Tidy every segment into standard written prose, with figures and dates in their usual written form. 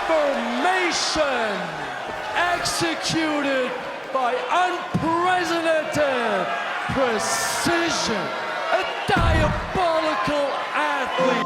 transformation executed by unprecedented precision, a diabolical athlete.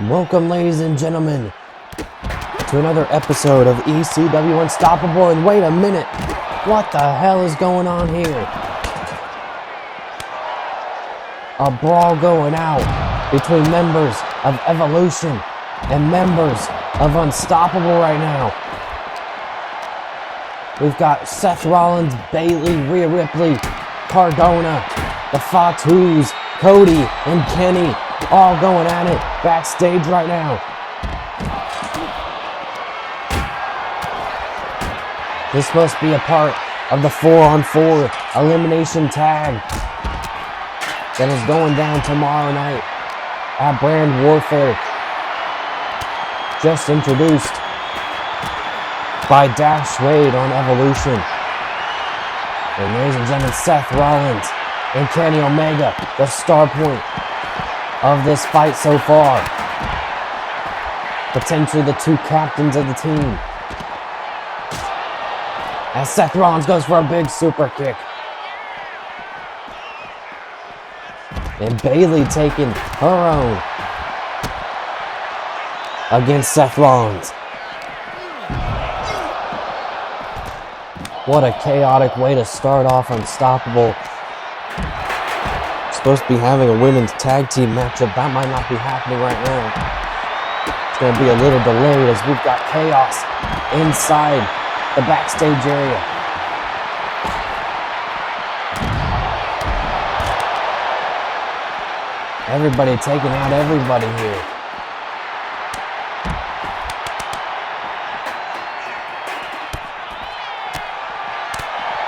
Welcome, ladies and gentlemen, to another episode of ECW Unstoppable. And wait a minute, what the hell is going on here? A brawl going out between members of Evolution and members of Unstoppable right now. We've got Seth Rollins, Bayley, Rhea Ripley, Cardona, the Fatus, Cody, and Kenny all going at it backstage right now. This must be a part of the 4-on-4 elimination tag that is going down tomorrow night at BrandWarfare. Just introduced by Dash Wade on Evolution. And ladies and gentlemen, Seth Rollins and Kenny Omega, the star point of this fight so far. Potentially the two captains of the team. As Seth Rollins goes for a big super kick. And Bayley taking her own against Seth Rollins. What a chaotic way to start off Unstoppable. Supposed to be having a women's tag team matchup. That might not be happening right now. It's going to be a little delayed as we've got chaos inside the backstage area. Everybody taking out everybody here.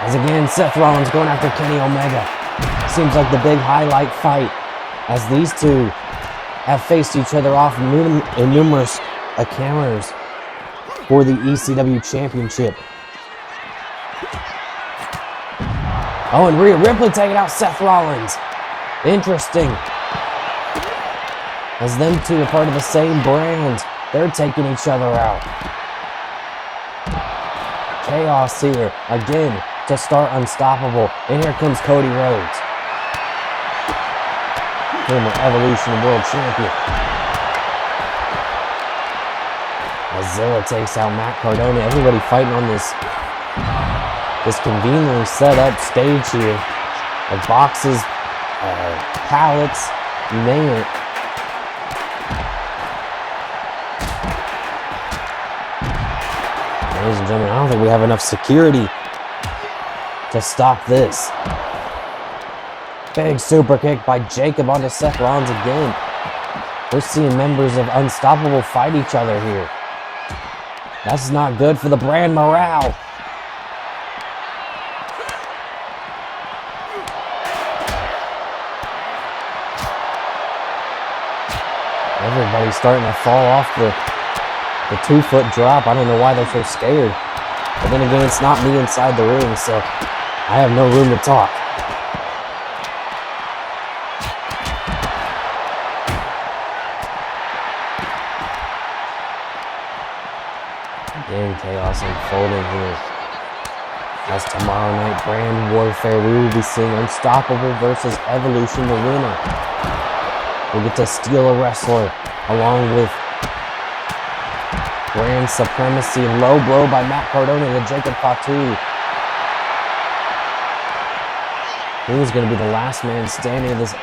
As again, Seth Rollins going after Kenny Omega. Seems like the big highlight fight, as these two have faced each other off in numerous encounters for the ECW Championship. Oh, and Rhea Ripley taking out Seth Rollins. Interesting. As them two are part of the same brand, they're taking each other out. Chaos here, again, to start Unstoppable. And here comes Cody Rhodes, former Evolution World Champion. As Zilla takes out Matt Cardona. Everybody fighting on this conveniently set up stage here. Like boxes, pallets, you name it. Ladies and gentlemen, I don't think we have enough security to stop this. Big super kick by Jacob onto Seth Rollins again. We're seeing members of Unstoppable fight each other here. That's not good for the brand morale. Everybody's starting to fall off the 2-foot drop. I don't know why they're so scared. But then again, it's not me inside the ring, so I have no room to talk. Again, chaos unfolding here. As tomorrow night, Brand Warfare, we will be seeing Unstoppable versus Evolution, the winner. We'll get to steal a wrestler along with Brand Supremacy. Low blow by Matt Cardona to Jacob Fatu. He was going to be the last man standing in this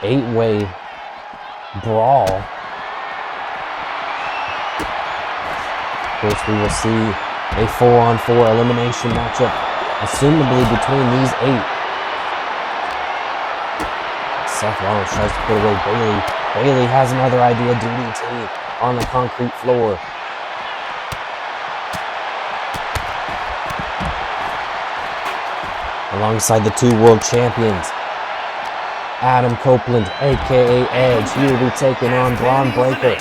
eight-way brawl. Of course, we will see a 4-on-4 elimination matchup, assumably between these 8. Seth Rollins tries to put away Bayley. Bayley has another idea, DDT on the concrete floor. Alongside the 2 world champions, Adam Copeland, aka Edge, he will be taking on Braun Breaker.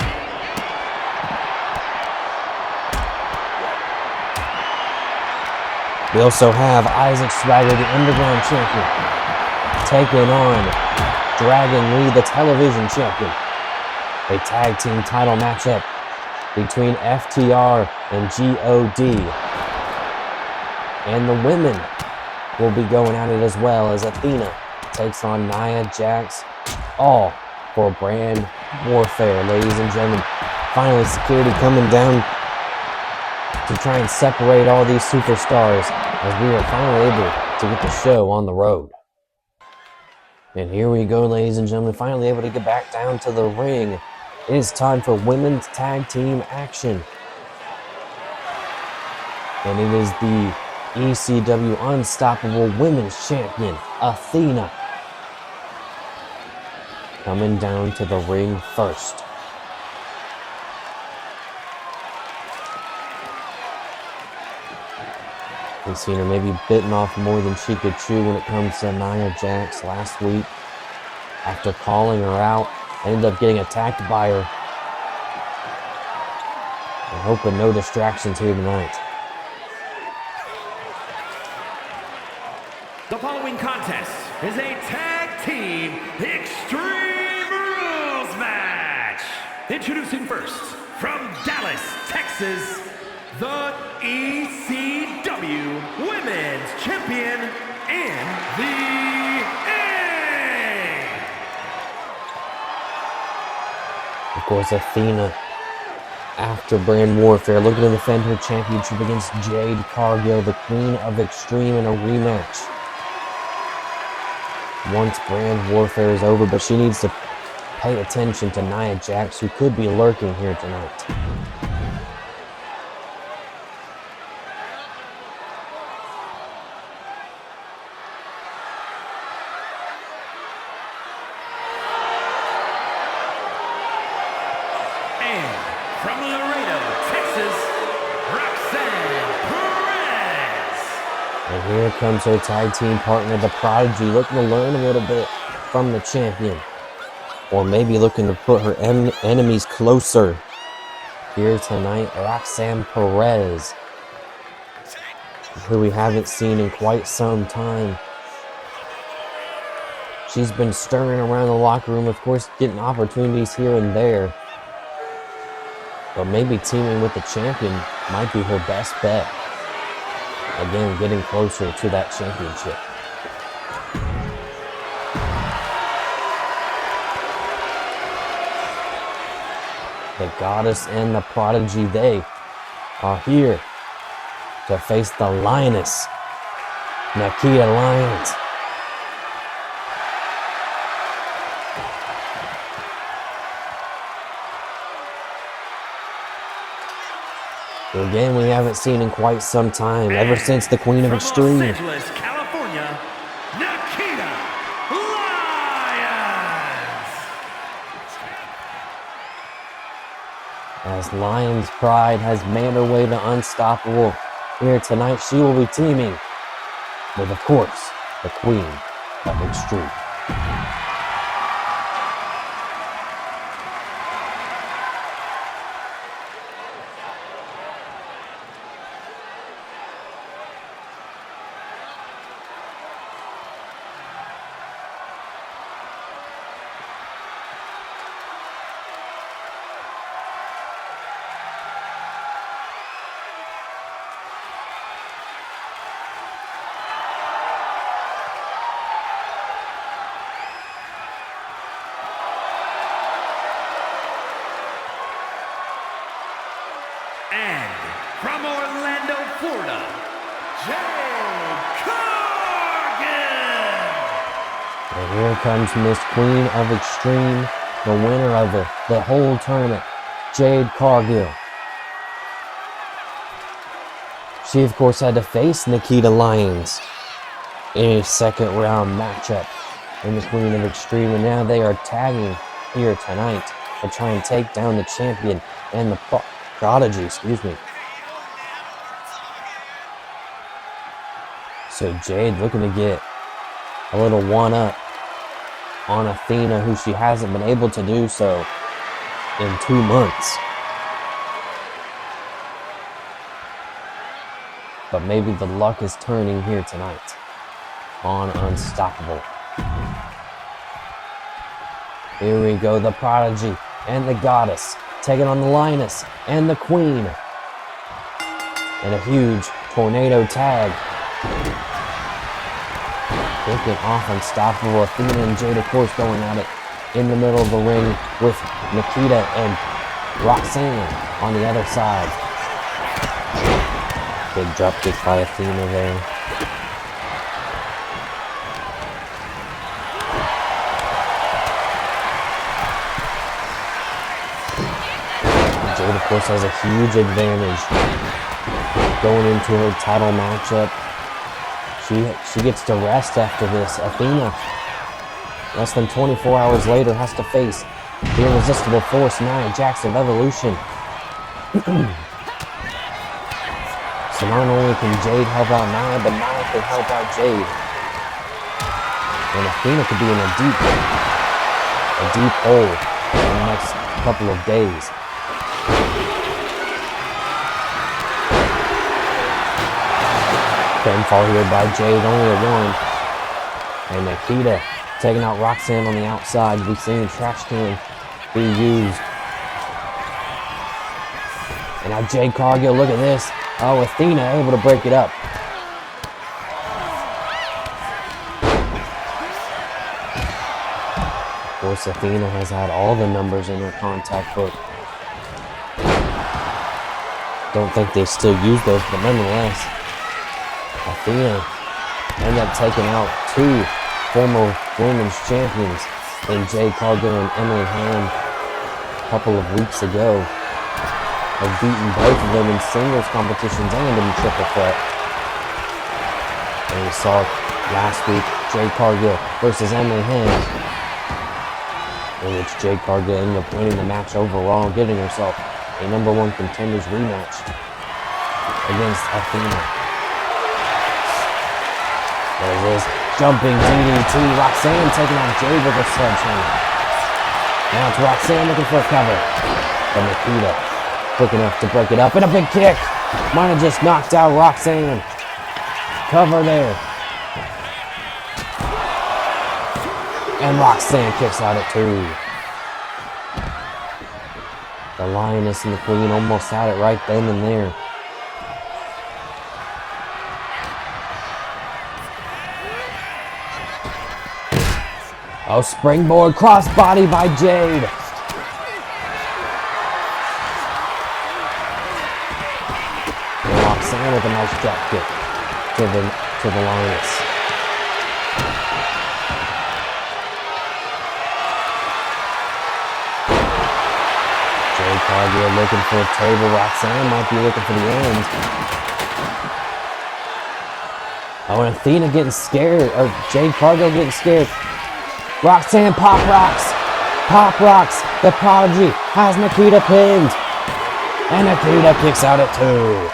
We also have Isaac Swagger, the Underground champion, taking on Dragon Lee, the television champion. A tag team title matchup between FTR and GOD. And the women will be going at it as well, as Athena takes on Nia Jax, all for Brand Warfare, ladies and gentlemen. Finally, security coming down to try and separate all these superstars as we are finally able to get the show on the road. And here we go, ladies and gentlemen, finally able to get back down to the ring. It is time for women's tag team action. And it is the ECW Unstoppable Women's Champion, Athena, coming down to the ring first. We've seen her maybe bitten off more than she could chew when it comes to Nia Jax last week. After calling her out, ended up getting attacked by her. I'm hoping no distractions here tonight. The following contest is a tag team Extreme Rules match. Introducing first, from Dallas, Texas, the ECW Women's Champion in the A. Of course, Athena, after Brand Warfare, looking to defend her championship against Jade Cargill, the Queen of Extreme, in a rematch. Once Brand Warfare is over, but she needs to pay attention to Nia Jax, who could be lurking here tonight. And from Laredo, Texas, Roxanne Perez. And here comes her tag team partner, the Prodigy, looking to learn a little bit from the champion. Or maybe looking to put her enemies closer. Here tonight, Roxanne Perez, who we haven't seen in quite some time. She's been stirring around the locker room, of course, getting opportunities here and there. But maybe teaming with the champion might be her best bet. Again, getting closer to that championship. The Goddess and the Prodigy, they are here to face the Lioness, Nikita Lyons. Again, we haven't seen in quite some time, ever since the Queen of Extreme. Los Angeles, California, Nikita Lyons. As Lions Pride has made her way to Unstoppable, here tonight she will be teaming with, of course, the Queen of Extreme. Florida, Jade Cargill. And here comes Miss Queen of Extreme, the winner of the whole tournament, Jade Cargill. She, of course, had to face Nikita Lyons in a second round matchup in the Queen of Extreme, and now they are tagging here tonight to try and take down the champion and the prodigy, excuse me. So Jade looking to get a little one-up on Athena, who she hasn't been able to do so in 2 months. But maybe the luck is turning here tonight on Unstoppable. Here we go, the Prodigy and the Goddess taking on the Lioness and the Queen. And a huge tornado tag. Kicking off Unstoppable. Athena and Jade, of course, going at it in the middle of the ring with Nikita and Roxanne on the other side. Big drop kick by Athena there. Jade, of course, has a huge advantage going into her title matchup. She gets to rest after this. Athena, less than 24 hours later, has to face the irresistible force, Nia Jax of Evolution. So not only can Jade help out Nia, but Nia can help out Jade. And Athena could be in a deep hole in the next couple of days. Pinfall here by Jade, only a 1. And Nikita taking out Roxanne on the outside. We've seen trash can being used. And now Jade Cargill, look at this. Oh, Athena able to break it up. Of course, Athena has had all the numbers in her contact book. Don't think they still use those, but nonetheless, Athena ended up taking out 2 former women's champions in Jade Cargill and Emily Hamm a couple of weeks ago. Have beaten both of them in singles competitions and in triple threat. And we saw last week Jade Cargill versus Emily Hamm, in which Jade Cargill ended up winning the match overall, getting herself a #1 contenders rematch against Athena. There it is, jumping DDT. Roxanne taking on Jade with a sledgehammer. Now it's Roxanne looking for a cover. But Nikita quick enough to break it up, and a big kick. Might have just knocked out Roxanne. Cover there. And Roxanne kicks out at 2. The Lioness and the Queen almost had it right then and there. Oh, springboard crossbody by Jade. Roxanne with a nice drop kick to the Lioness. Jade Cargill looking for a table. Roxanne might be looking for the end. Oh, and Athena getting scared, or Jade Cargill getting scared. Roxanne pop rocks. Pop rocks. The Prodigy has Nikita pinned. And Nikita kicks out at 2.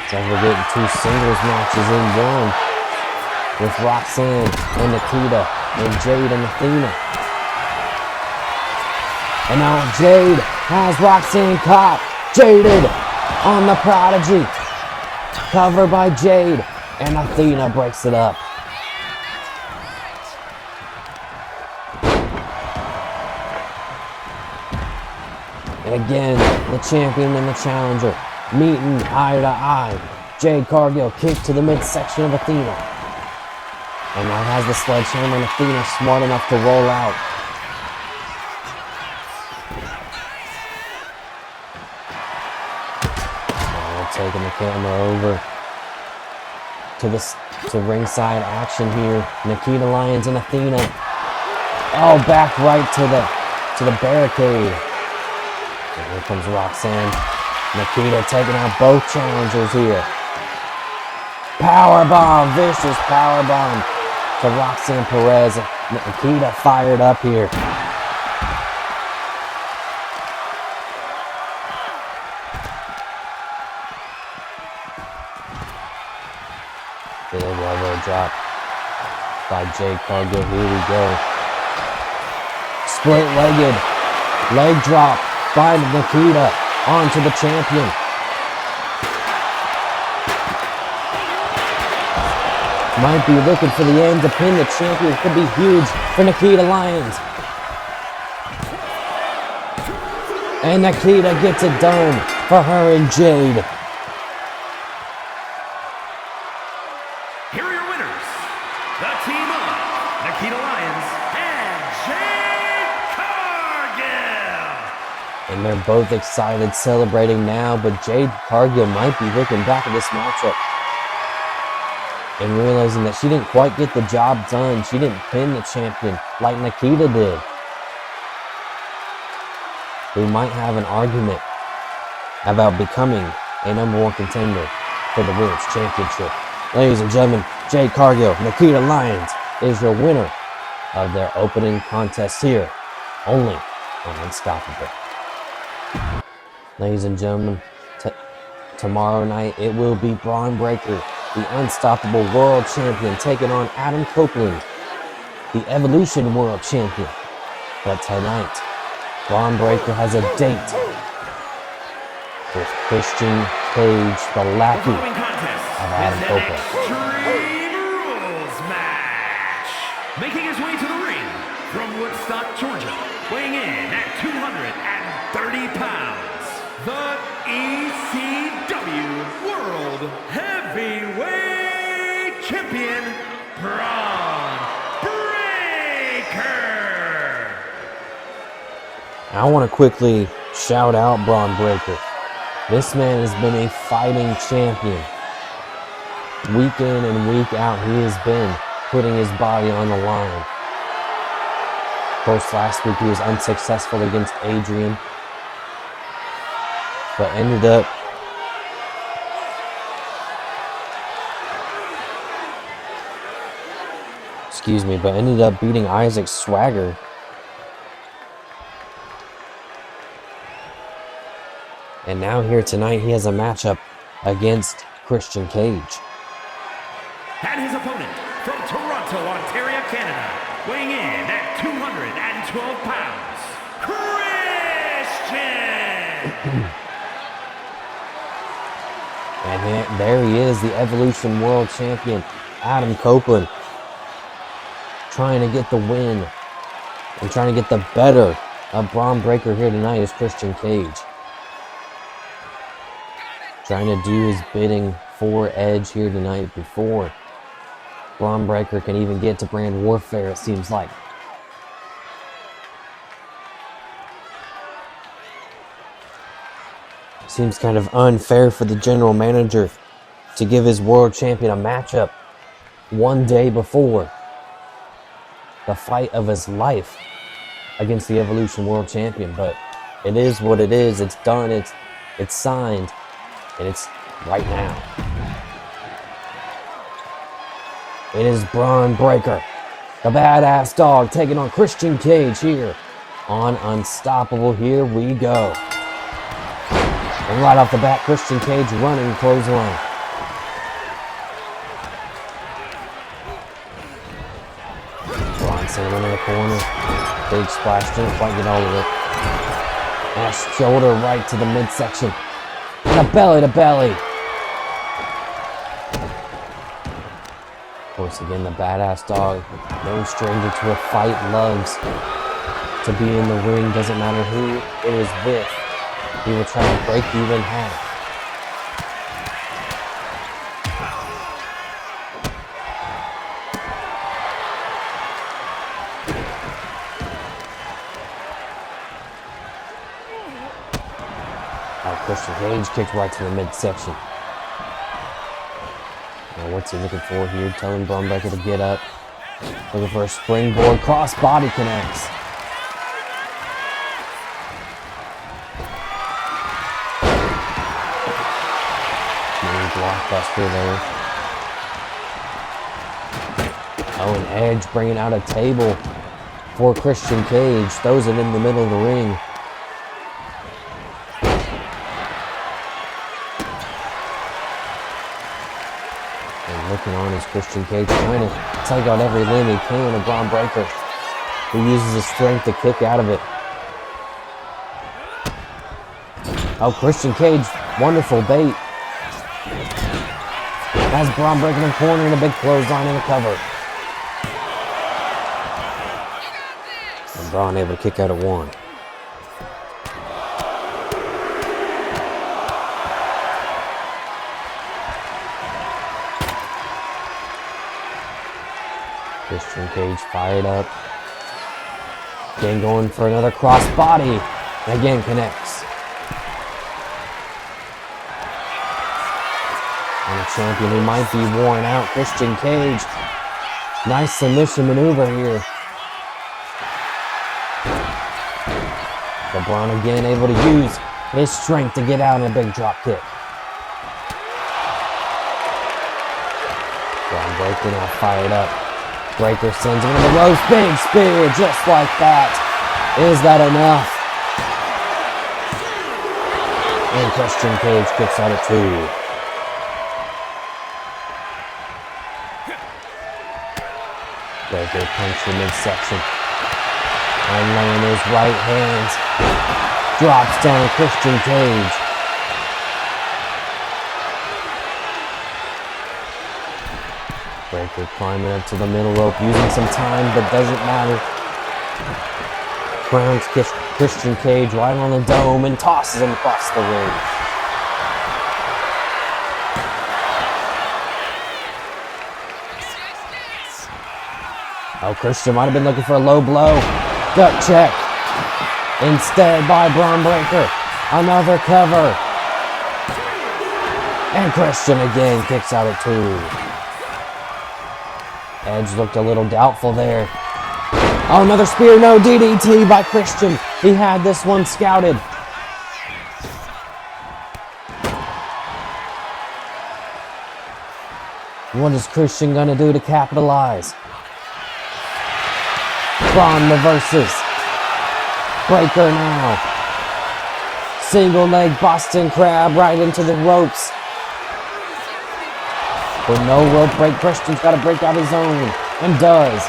So we're getting 2 singles matches in 1 with Roxanne and Nikita and Jade and Athena. And now Jade has Roxanne caught. Jaded on the Prodigy. Cover by Jade, and Athena breaks it up. And again, the champion and the challenger meeting eye to eye. Jade Cargill kick to the midsection of Athena. And now has the sledgehammer, and Athena smart enough to roll out. taking the camera over to ringside action here. Nikita Lyons and Athena. Oh, back right to the barricade. And here comes Roxanne. Nikita taking out both challengers here. Powerbomb, vicious powerbomb to Roxanne Perez. Nikita fired up here. Big elbow drop by Jade Cargill. Here we go. Split-legged leg drop by Nikita onto the champion. Might be looking for the end to pin the champion. Could be huge for Nikita Lyons. And Nikita gets it done for her and Jade. Here are your winners, the team of Nikita Lyons and Jade Cargill. And they're both excited, celebrating now, but Jade Cargill might be looking back at this matchup and realizing that she didn't quite get the job done. She didn't pin the champion like Nikita did. We might have an argument about becoming a #1 contender for the Women's Championship. Ladies and gentlemen, Jade Cargill, Nikita Lyons is your winner of their opening contest here, only on Unstoppable. Ladies and gentlemen, tomorrow night it will be Braun Breaker, the Unstoppable World Champion, taking on Adam Copeland, the Evolution World Champion. But tonight, Braun Breaker has a date with Christian Cage, the lackey of Adam Copeland. Extreme Rules match. Making his way to the ring from Woodstock, Georgia, weighing in at 230 pounds, the ECW World Heavyweight Champion, Braun Breaker. I want to quickly shout out Braun Breaker. This man has been a fighting champion. Week in and week out, he has been putting his body on the line. Of course, last week he was unsuccessful against Adrian, but ended up beating Isaac Swagger. And now here tonight, he has a matchup against Christian Cage. And his opponent from Toronto, Ontario, Canada, weighing in at 212 pounds, Christian! And there he is, the Evolution World Champion, Adam Copeland, trying to get the win and trying to get the better of Braun Breaker here tonight is Christian Cage. Trying to do his bidding for Edge here tonight before Braun Breaker can even get to BrandWarfare, it seems like. Seems kind of unfair for the general manager to give his world champion a matchup one day before the fight of his life against the Evolution World Champion, but it is what it is. It's done. It's signed, and it's right now. It is Braun Breaker, the badass dog, taking on Christian Cage here on Unstoppable. Here we go. And right off the bat, Christian Cage running clothesline. Braun sandwich in the corner. Big splash, didn't quite get all of it. And a shoulder right to the midsection. And a belly to belly. Of course, again, the badass dog, no stranger to a fight, loves to be in the ring. Doesn't matter who it is with. He will try to break you in half. Christian Cage kicked right to the midsection. What's he looking for here? Telling Braun Breaker to get up. Looking for a springboard. Cross body connects. Mini blockbuster there. Oh, and Edge bringing out a table for Christian Cage. Throws it in the middle of the ring. Looking on is Christian Cage, trying to take out every limb he can of Braun Breaker, who uses his strength to kick out of it. Oh, Christian Cage, wonderful bait. Has Braun Breaker in the corner and a big clothesline and a cover. And Braun able to kick out of one. Christian Cage fired up. Again going for another cross body. And again connects. And a champion who might be worn out, Christian Cage. Nice submission maneuver here. LeBron again able to use his strength to get out in a big drop kick. Braun Breaker now fired up. Breaker sends him into the ropes. Big spear, just like that. Is that enough? And Christian Cage kicks out of two. Breaker punch in midsection. And laying his right hands. Drops down Christian Cage. Breaker climbing up to the middle rope, using some time, but doesn't matter. Grounds Christian Cage right on the dome and tosses him across the ring. Oh, Christian might have been looking for a low blow. Gut check. Instead by Braun Breaker. Another cover. And Christian again kicks out at two. Edge looked a little doubtful there. Oh, another spear, no, DDT by Christian. He had this one scouted. What is Christian gonna do to capitalize? Braun reverses. Breaker now. Single leg Boston Crab right into the ropes. For no rope break, Christian's got to break out his own, and does.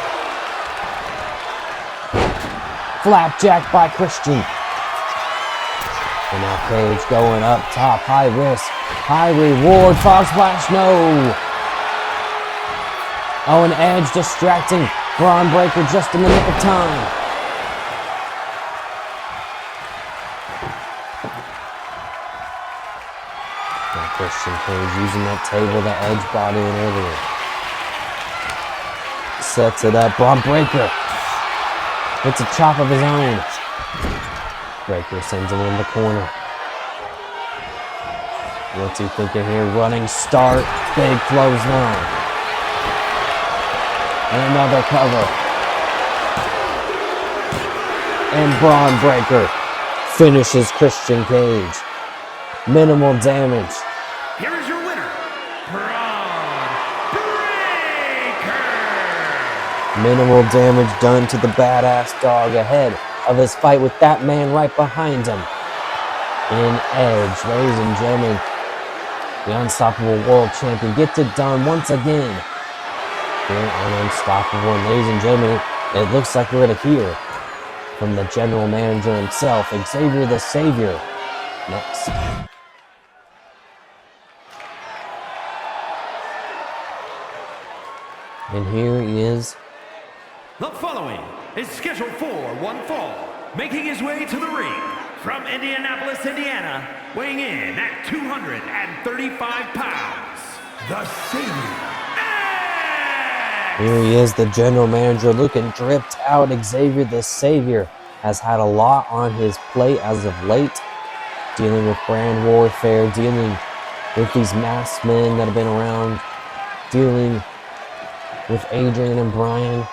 Flapjack by Christian. And now Cage going up top, high risk, high reward, Frog Splash, no. Oh, and Edge distracting Braun Breaker just in the nick of time. Christian Cage using that table that Edge brought in earlier. Sets it up. Braun Breaker hits a chop of his own. Breaker sends him in the corner. What's he thinking here? Running start. Big clothesline. And another cover. And Braun Breaker finishes Christian Cage. Minimal damage. Here is your winner, Braun Breaker. Minimal damage done to the badass dog ahead of his fight with that man right behind him in Edge. Ladies and gentlemen, the Unstoppable World Champion gets it done once again here on Unstoppable. And ladies and gentlemen, it looks like we're going to hear from the general manager himself, Xavier the Savior, next. And here he is. The following is scheduled for one fall, making his way to the ring from Indianapolis, Indiana, weighing in at 235 pounds, the Savior. Here he is, the general manager, looking dripped out. Xavier the Savior has had a lot on his plate as of late, dealing with brand warfare, dealing with these masked men that have been around dealing with Adrian and Brian,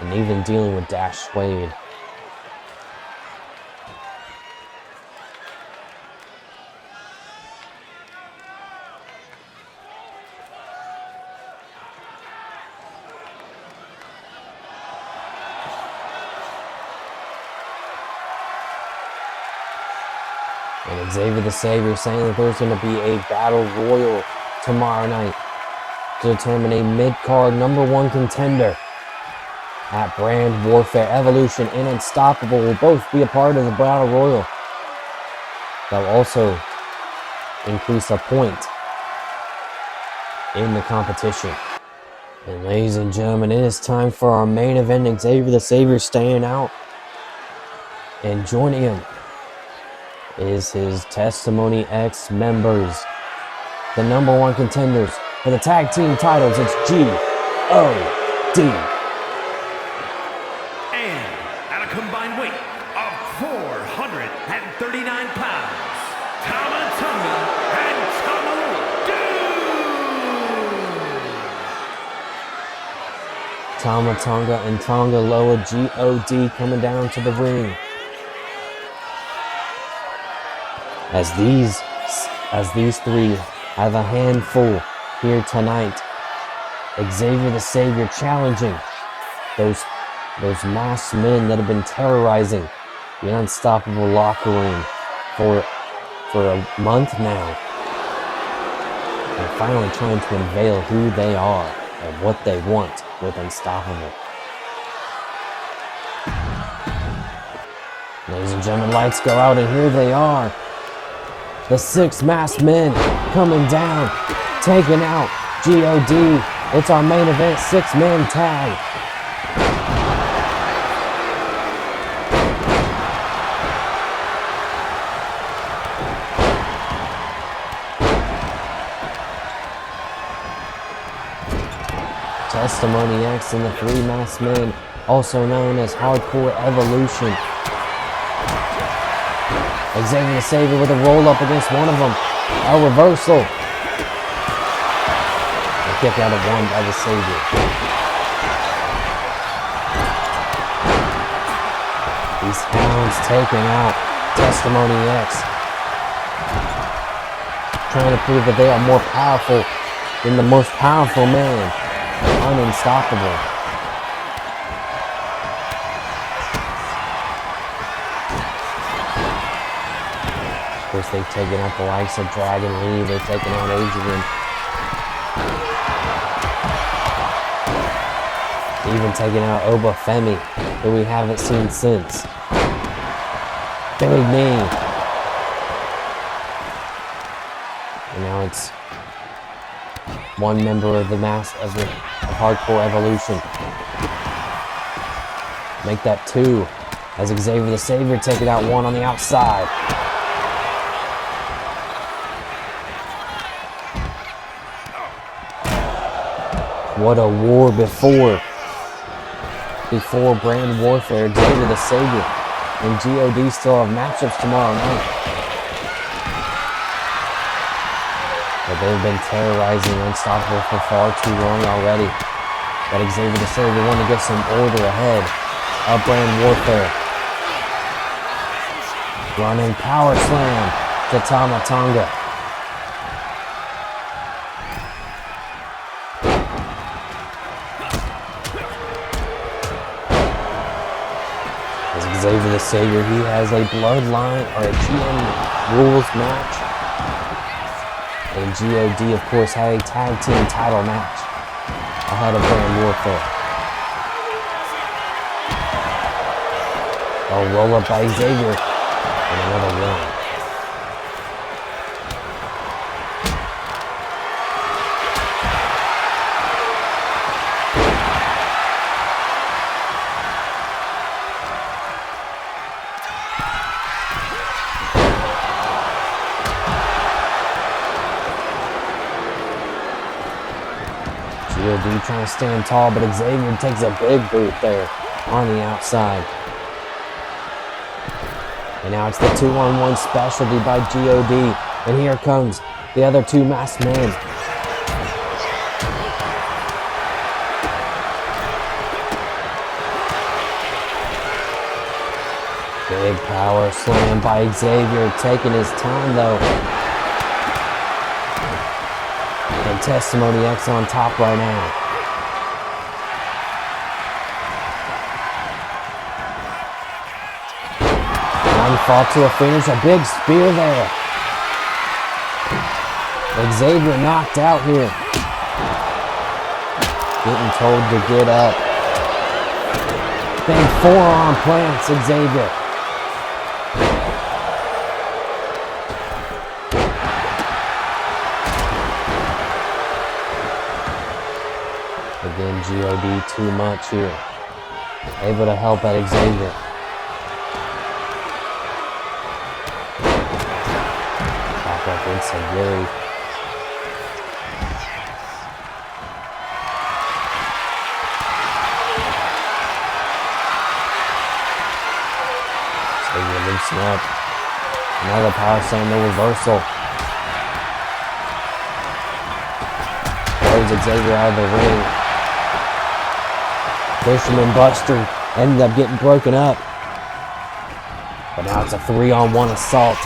and even dealing with Dash Wade. And Xavier the Savior saying that there's going to be a battle royal tomorrow night to determine a mid-card #1 contender at BrandWarfare. Evolution and Unstoppable will both be a part of the battle royal. That will also increase a point in the competition. And ladies and gentlemen, it is time for our main event. Xavier the Savior staying out, and joining him is his Testimony X members, the #1 contenders for the tag team titles. It's G.O.D. And at a combined weight of 439 pounds, Tama Tonga and Tama Tonga and Tonga Loa, G.O.D. coming down to the ring. As these three have a handful here tonight. Xavier the Savior challenging those masked men that have been terrorizing the Unstoppable locker room for a month now. And finally trying to unveil who they are and what they want with Unstoppable. Ladies and gentlemen, lights go out, and here they are. The 6 masked men coming down, taking out G.O.D. It's our main event 6-man tag. Testimony X and the 3 masked men, also known as Hardcore Evolution. Xavier the Savior with a roll-up against one of them. A reversal. A kick out of one by the Savior. These hounds taking out Testimony X. Trying to prove that they are more powerful than the most powerful man. Unstoppable. Of course, they've taken out the likes of Dragon Lee. They've taken out Adrian. Even taken out Oba Femi, who we haven't seen since. Big knee. And now it's one member of the Hardcore Evolution. Make that 2. As Xavier the Savior taking out one on the outside. What a war before BrandWarfare. Xavier the Savior and G.O.D. still have matchups tomorrow night. But they've been terrorizing Unstoppable for far too long already. But Xavier the Savior wanted to get some order ahead of BrandWarfare. Running power slam to Tama Tonga. Xavier the Savior, he has a bloodline or a GM rules match. And G.O.D. of course had a tag team title match ahead of BrandWarfare. A roll up by Xavier and another win. G.O.D. trying to stand tall, but Xavier takes a big boot there on the outside. And now it's the 2-on-1 specialty by G.O.D. And here comes the other 2 masked men. Big power slam by Xavier, taking his time though. And Testimony X on top right now. One fall to a finish, a big spear there. Xavier knocked out here. Getting told to get up. Big forearm plants, Xavier. Again, God too much here. Able to help at Xavier. Pop up inside Gary. Xavier loosen up. Another power slam, no reversal. Throws Xavier out of the ring. Fisherman Buster ended up getting broken up. But now it's a 3-on-1 assault.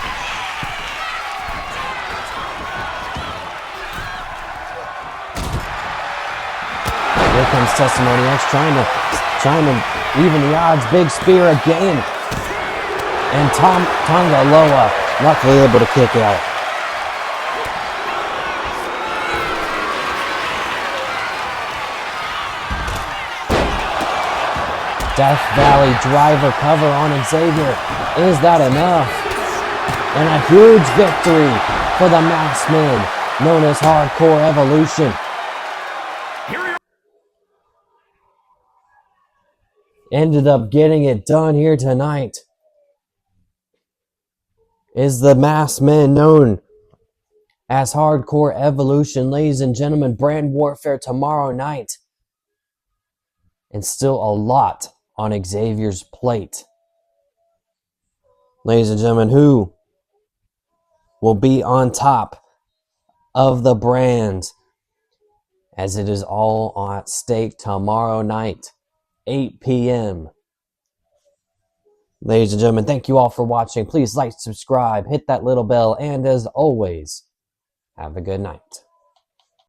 Here comes Testimony X trying to even the odds. Big spear again. And Tonga Loa luckily able to kick out. Death Valley driver cover on Xavier. Is that enough? And a huge victory for the Masked Men, known as Hardcore Evolution. Ended up getting it done here tonight. Is the Masked Men, known as Hardcore Evolution. Ladies and gentlemen, BrandWarfare tomorrow night. And still a lot on Xavier's plate. Ladies and gentlemen, who will be on top of the brand, as it is all at stake tomorrow night, 8 p.m. Ladies and gentlemen, thank you all for watching. Please like, subscribe, hit that little bell, and as always, have a good night.